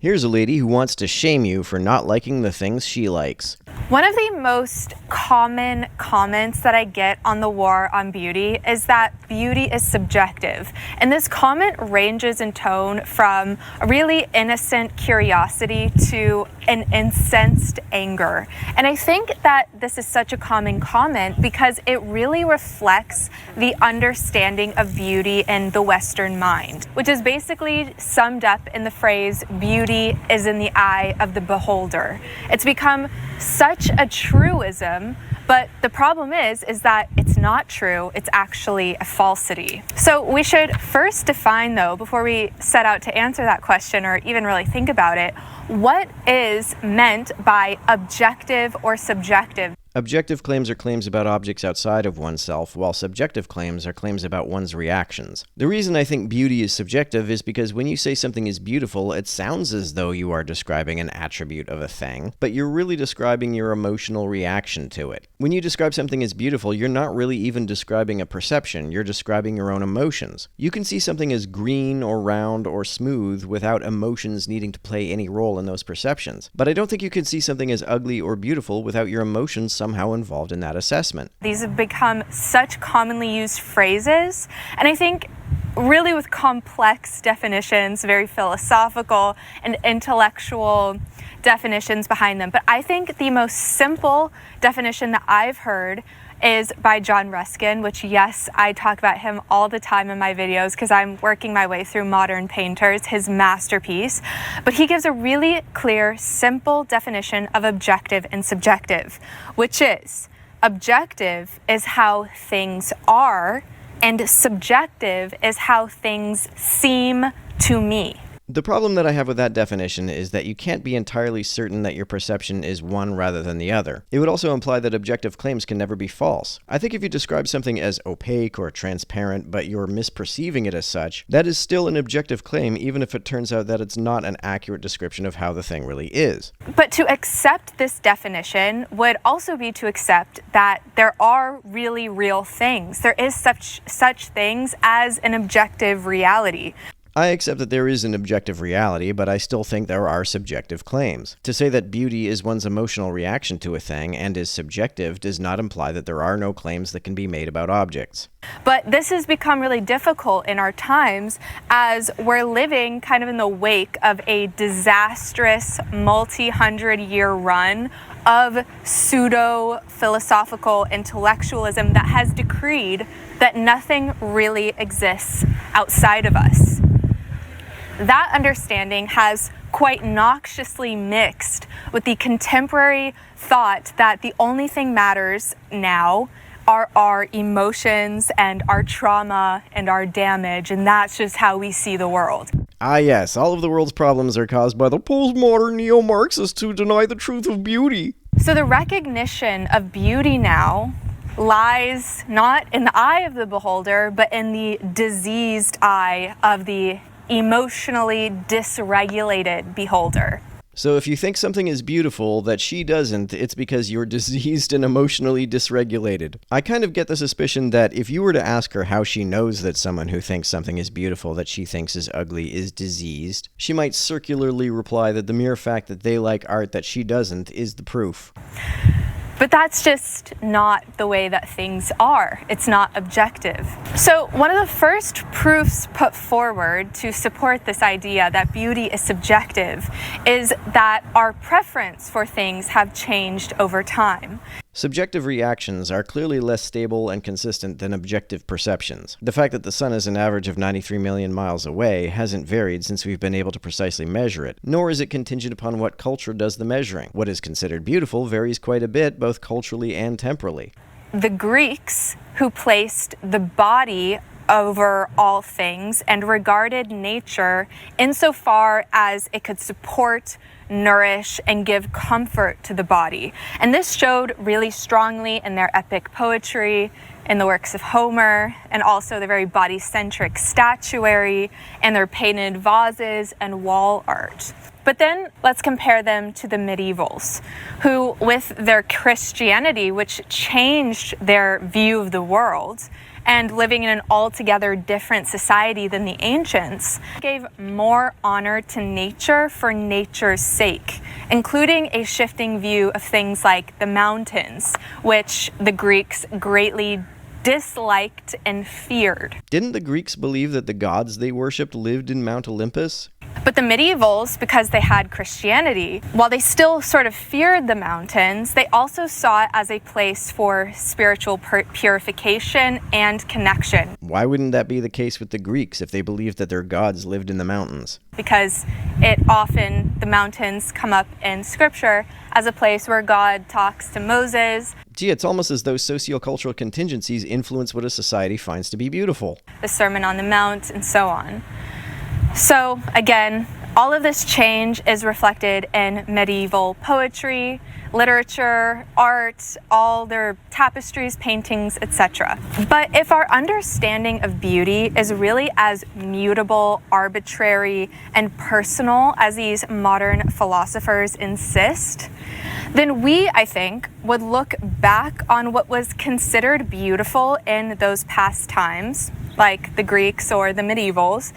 Here's a lady who wants to shame you for not liking the things she likes. One of the most common comments that I get on the war on beauty is that beauty is subjective. And this comment ranges in tone from a really innocent curiosity to an incensed anger. And I think that this is such a common comment because it really reflects the understanding of beauty in the Western mind, which is basically summed up in the phrase, beauty is in the eye of the beholder. It's become such a truism, but the problem is that it's not true, it's actually a falsity. So we should first define, though, before we set out to answer that question or even really think about it, what is meant by objective or subjective? Objective claims are claims about objects outside of oneself, while subjective claims are claims about one's reactions. The reason I think beauty is subjective is because when you say something is beautiful, it sounds as though you are describing an attribute of a thing, but you're really describing your emotional reaction to it. When you describe something as beautiful, you're not really even describing a perception, you're describing your own emotions. You can see something as green or round or smooth without emotions needing to play any role in those perceptions. But I don't think you can see something as ugly or beautiful without your emotions somehow involved in that assessment. These have become such commonly used phrases, and I think really with complex definitions, very philosophical and intellectual definitions behind them. But I think the most simple definition that I've heard is by John Ruskin, which, yes, I talk about him all the time in my videos because I'm working my way through Modern Painters, his masterpiece. But he gives a really clear, simple definition of objective and subjective, which is objective is how things are, and subjective is how things seem to me. The problem that I have with that definition is that you can't be entirely certain that your perception is one rather than the other. It would also imply that objective claims can never be false. I think if you describe something as opaque or transparent, but you're misperceiving it as such, that is still an objective claim, even if it turns out that it's not an accurate description of how the thing really is. But to accept this definition would also be to accept that there are really real things. There is such things as an objective reality. I accept that there is an objective reality, but I still think there are subjective claims. To say that beauty is one's emotional reaction to a thing and is subjective does not imply that there are no claims that can be made about objects. But this has become really difficult in our times as we're living kind of in the wake of a disastrous multi-hundred-year run of pseudo-philosophical intellectualism that has decreed that nothing really exists outside of us. That understanding has quite noxiously mixed with the contemporary thought that the only thing matters now are our emotions and our trauma and our damage, and that's just how we see the world. Ah yes, all of the world's problems are caused by the postmodern neo-Marxists who deny the truth of beauty. So the recognition of beauty now lies not in the eye of the beholder, but in the diseased eye of the emotionally dysregulated beholder. So if you think something is beautiful that she doesn't, it's because you're diseased and emotionally dysregulated. I kind of get the suspicion that if you were to ask her how she knows that someone who thinks something is beautiful that she thinks is ugly is diseased, she might circularly reply that the mere fact that they like art that she doesn't is the proof. But that's just not the way that things are. It's not objective. So one of the first proofs put forward to support this idea that beauty is subjective is that our preference for things have changed over time. Subjective reactions are clearly less stable and consistent than objective perceptions. The fact that the sun is an average of 93 million miles away hasn't varied since we've been able to precisely measure it, nor is it contingent upon what culture does the measuring. What is considered beautiful varies quite a bit, both culturally and temporally. The Greeks, who placed the body over all things and regarded nature insofar as it could support, nourish, and give comfort to the body. And this showed really strongly in their epic poetry, in the works of Homer, and also the very body-centric statuary and their painted vases and wall art. But then let's compare them to the medievals, who with their Christianity, which changed their view of the world, and living in an altogether different society than the ancients, gave more honor to nature for nature's sake, including a shifting view of things like the mountains, which the Greeks greatly disliked and feared. Didn't the Greeks believe that the gods they worshipped lived in Mount Olympus? But the medievals, because they had Christianity, while they still sort of feared the mountains, they also saw it as a place for spiritual purification and connection. Why wouldn't that be the case with the Greeks if they believed that their gods lived in the mountains? Because the mountains come up in scripture as a place where God talks to Moses. Gee, it's almost as though sociocultural contingencies influence what a society finds to be beautiful. The Sermon on the Mount and so on. So again, all of this change is reflected in medieval poetry, literature, art, all their tapestries, paintings, etc. But if our understanding of beauty is really as mutable, arbitrary, and personal as these modern philosophers insist, then we, I think, would look back on what was considered beautiful in those past times, like the Greeks or the medievals,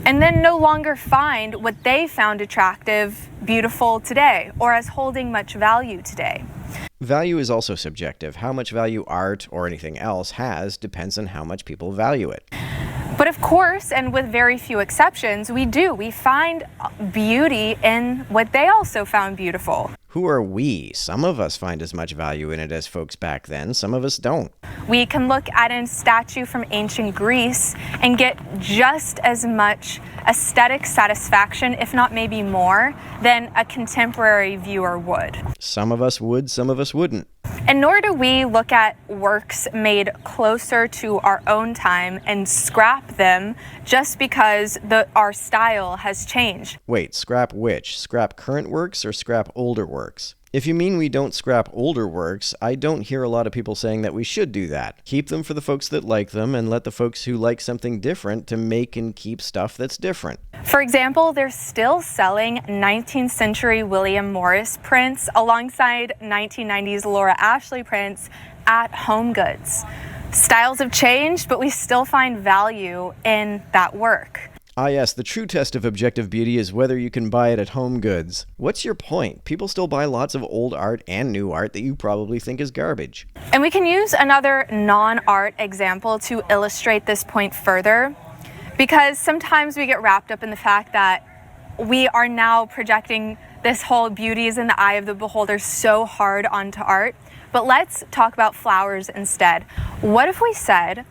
and then no longer find what they found attractive, beautiful today, or as holding much value today. Value is also subjective. How much value art or anything else has depends on how much people value it. But of course, and with very few exceptions, we find beauty in what they also found beautiful. Who are we? Some of us find as much value in it as folks back then. Some of us don't. We can look at a statue from ancient Greece and get just as much aesthetic satisfaction, if not maybe more, than a contemporary viewer would. Some of us would, some of us wouldn't. And nor do we look at works made closer to our own time and scrap them just because our style has changed. Wait, scrap which? Scrap current works or scrap older works? If you mean we don't scrap older works, I don't hear a lot of people saying that we should do that. Keep them for the folks that like them and let the folks who like something different to make and keep stuff that's different. For example, they're still selling 19th century William Morris prints alongside 1990s Laura Ashley prints at Home Goods. Styles have changed, but we still find value in that work. Ah yes, the true test of objective beauty is whether you can buy it at Home Goods. What's your point? People still buy lots of old art and new art that you probably think is garbage. And we can use another non-art example to illustrate this point further, because sometimes we get wrapped up in the fact that we are now projecting this whole beauty is in the eye of the beholder so hard onto art. But let's talk about flowers instead. What if we said,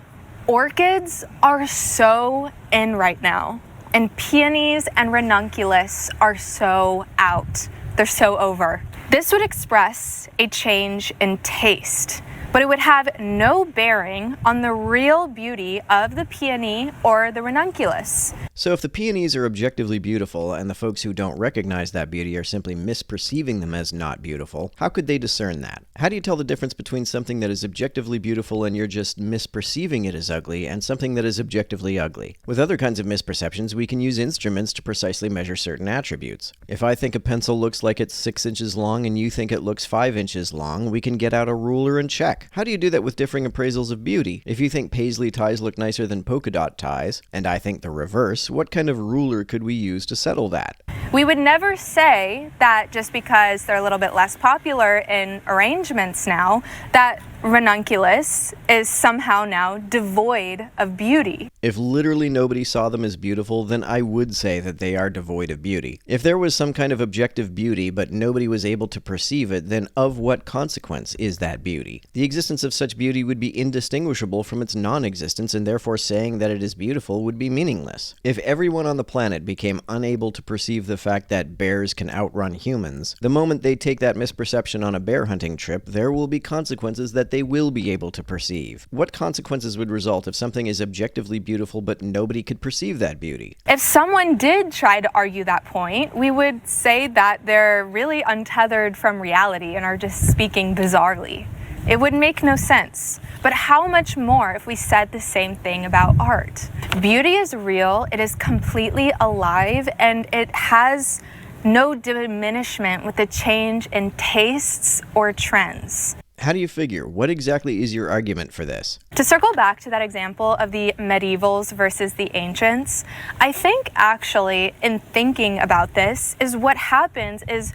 orchids are so in right now, and peonies and ranunculus are so out. They're so over. This would express a change in taste, but it would have no bearing on the real beauty of the peony or the ranunculus. So if the peonies are objectively beautiful and the folks who don't recognize that beauty are simply misperceiving them as not beautiful, how could they discern that? How do you tell the difference between something that is objectively beautiful and you're just misperceiving it as ugly and something that is objectively ugly? With other kinds of misperceptions, we can use instruments to precisely measure certain attributes. If I think a pencil looks like it's 6 inches long and you think it looks 5 inches long, we can get out a ruler and check. How do you do that with differing appraisals of beauty? If you think paisley ties look nicer than polka dot ties, and I think the reverse, what kind of ruler could we use to settle that? We would never say that just because they're a little bit less popular in arrangements now, that ranunculus is somehow now devoid of beauty. If literally nobody saw them as beautiful, then I would say that they are devoid of beauty. If there was some kind of objective beauty, but nobody was able to perceive it, then of what consequence is that beauty? The existence of such beauty would be indistinguishable from its non-existence, and therefore saying that it is beautiful would be meaningless. If everyone on the planet became unable to perceive the fact that bears can outrun humans, the moment they take that misperception on a bear hunting trip, there will be consequences that they will be able to perceive. What consequences would result if something is objectively beautiful but nobody could perceive that beauty? If someone did try to argue that point, we would say that they're really untethered from reality and are just speaking bizarrely. It would make no sense. But how much more if we said the same thing about art? Beauty is real, it is completely alive, and it has no diminishment with the change in tastes or trends. How do you figure? What exactly is your argument for this? To circle back to that example of the medievals versus the ancients, I think actually in thinking about this is what happens is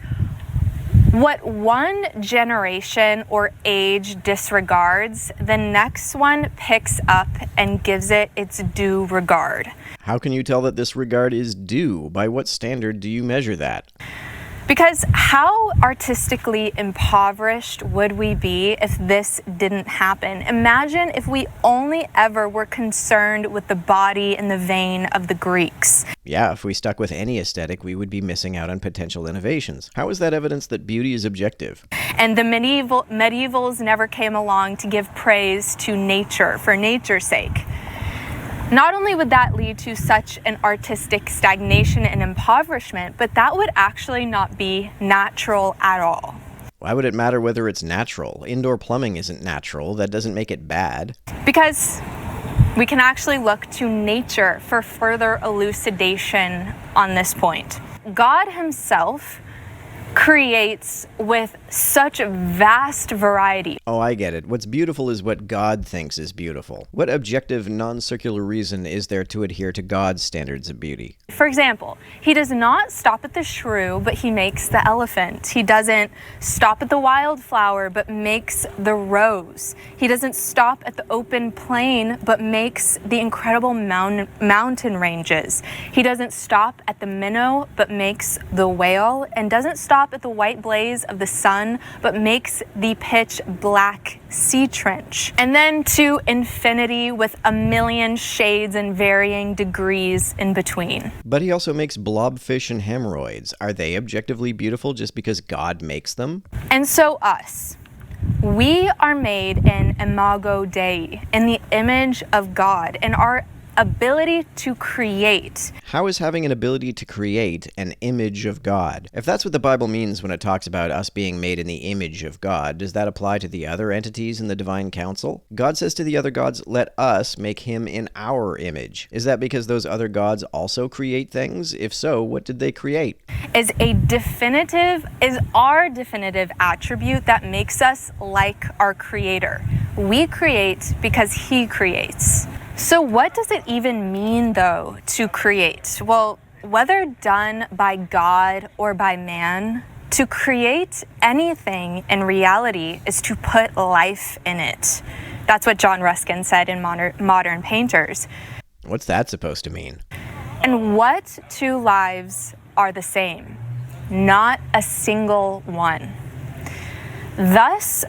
what one generation or age disregards, the next one picks up and gives it its due regard. How can you tell that this regard is due? By what standard do you measure that? Because how artistically impoverished would we be if this didn't happen? Imagine if we only ever were concerned with the body and the vein of the Greeks. Yeah, if we stuck with any aesthetic, we would be missing out on potential innovations. How is that evidence that beauty is objective? And the medievals never came along to give praise to nature for nature's sake. Not only would that lead to such an artistic stagnation and impoverishment, but that would actually not be natural at all. Why would it matter whether it's natural? Indoor plumbing isn't natural. That doesn't make it bad. Because we can actually look to nature for further elucidation on this point. God himself creates with such a vast variety. Oh, I get it. What's beautiful is what God thinks is beautiful. What objective, non-circular reason is there to adhere to God's standards of beauty? For example, he does not stop at the shrew, but he makes the elephant. He doesn't stop at the wildflower, but makes the rose. He doesn't stop at the open plain, but makes the incredible mountain ranges. He doesn't stop at the minnow, but makes the whale, and doesn't stop at the white blaze of the sun, but makes the pitch black sea trench. And then to infinity with a million shades and varying degrees in between. But he also makes blobfish and hemorrhoids. Are they objectively beautiful just because God makes them? And so us. We are made in imago Dei, in the image of God, and our ability to create. How is having an ability to create an image of God? If that's what the Bible means when it talks about us being made in the image of God, does that apply to the other entities in the divine council? God says to the other gods, let us make him in our image. Is that because those other gods also create things? If so, what did they create? Is our definitive attribute that makes us like our Creator. We create because he creates. So what does it even mean, though, to create? Well, whether done by God or by man, to create anything in reality is to put life in it. That's what John Ruskin said in Modern Painters. What's that supposed to mean? And what two lives are the same? Not a single one. Thus,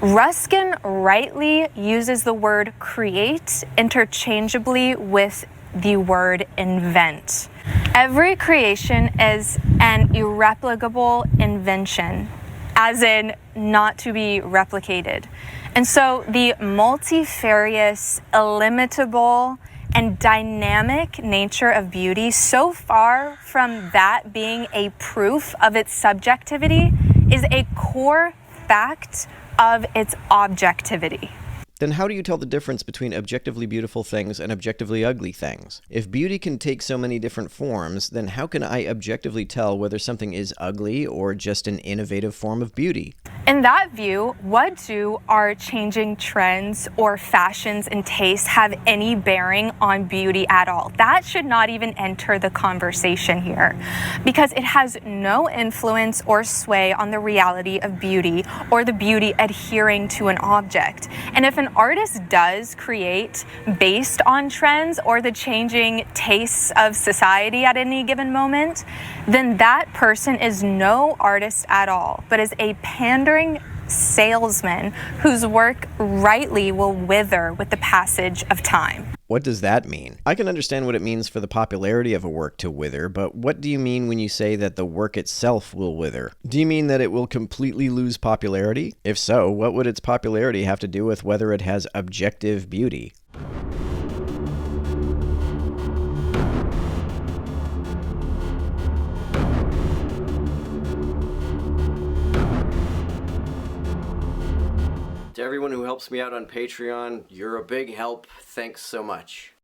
Ruskin rightly uses the word create interchangeably with the word invent. Every creation is an irreplicable invention, as in not to be replicated. And so the multifarious, illimitable, and dynamic nature of beauty, so far from that being a proof of its subjectivity, is a core fact of its objectivity. Then how do you tell the difference between objectively beautiful things and objectively ugly things? If beauty can take so many different forms, then how can I objectively tell whether something is ugly or just an innovative form of beauty? In that view, what do our changing trends or fashions and tastes have any bearing on beauty at all? That should not even enter the conversation here, because it has no influence or sway on the reality of beauty or the beauty adhering to an object. And if an artist does create based on trends or the changing tastes of society at any given moment, then that person is no artist at all, but is a pandering salesman whose work rightly will wither with the passage of time. What does that mean? I can understand what it means for the popularity of a work to wither, but what do you mean when you say that the work itself will wither? Do you mean that it will completely lose popularity? If so, what would its popularity have to do with whether it has objective beauty? To everyone who helps me out on Patreon, you're a big help. Thanks so much.